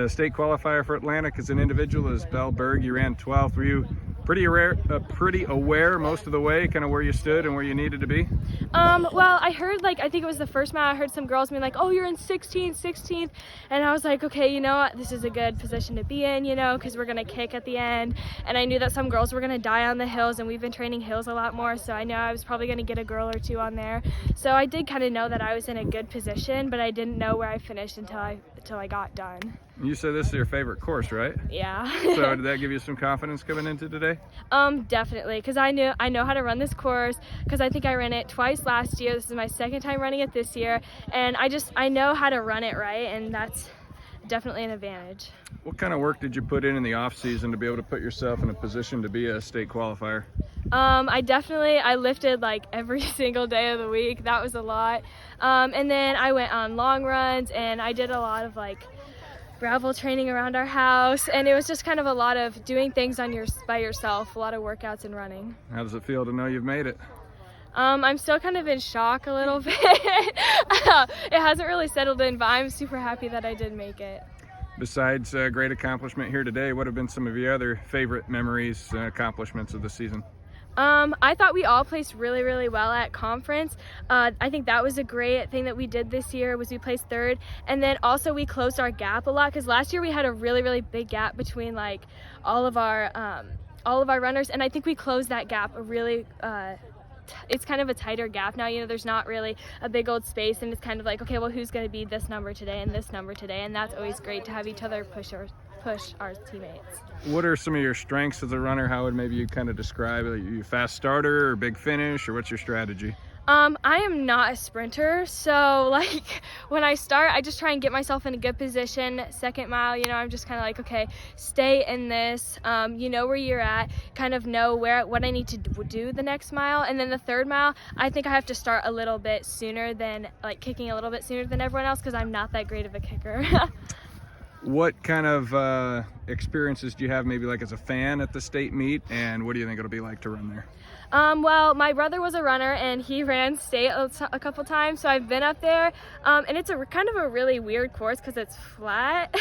State qualifier for Atlantic as an individual is Belle Berg. You ran 12th. Were you pretty aware most of the way, kind of where you stood and where you needed to be? Well, I heard, I think it was the first mile, I heard some girls being like, oh, you're in 16th. And I was like, okay, you know what? This is a good position to be in, because we're going to kick at the end. And I knew that some girls were going to die on the hills, and we've been training hills a lot more. So I know I was probably going to get a girl or two on there. So I did kind of know that I was in a good position, but I didn't know where I finished until I got done. You said this is your favorite course, right? Yeah. So did that give you some confidence coming into today? Definitely, because I know how to run this course, because I think I ran it twice last year. This is my second time running it this year, and I know how to run it right, and that's definitely an advantage. What kind of work did you put in the off season to be able to put yourself in a position to be a state qualifier? I lifted every single day of the week. That was a lot. And then I went on long runs, and I did a lot of gravel training around our house, and it was just kind of a lot of doing things by yourself, a lot of workouts and running. How does it feel to know you've made it? I'm still kind of in shock a little bit. It hasn't really settled in, but I'm super happy that I did make it. Besides a great accomplishment here today, what have been some of your other favorite memories and accomplishments of the season? I thought we all placed really, really well at conference. I think that was a great thing that we did this year, was we placed third. And then also we closed our gap a lot, because last year we had a really, really big gap between all of our runners, and I think we closed that gap it's kind of a tighter gap now. There's not really a big old space, and it's kind of okay, well, who's going to be this number today and this number today, and that's always great to have each other push our teammates. What are some of your strengths as a runner? How would maybe you kind of describe it? Are you a fast starter or big finish, or what's your strategy? I am not a sprinter, so when I start, I just try and get myself in a good position. Second mile, I'm just kind of okay, stay in this, where you're at, kind of know what I need to do the next mile. And then the third mile, I think I have to start a little bit sooner than kicking a little bit sooner than everyone else, because I'm not that great of a kicker. What kind of experiences do you have maybe as a fan at the state meet, and what do you think it'll be like to run there? Well, my brother was a runner, and he ran state a couple times, so I've been up there, and it's kind of a really weird course because it's flat.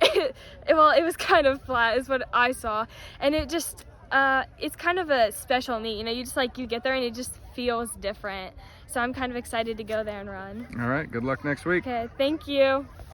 It was kind of flat is what I saw, and it just it's kind of a special meet. You get there and it just feels different, so I'm kind of excited to go there and run. All right, good luck next week. Okay, thank you.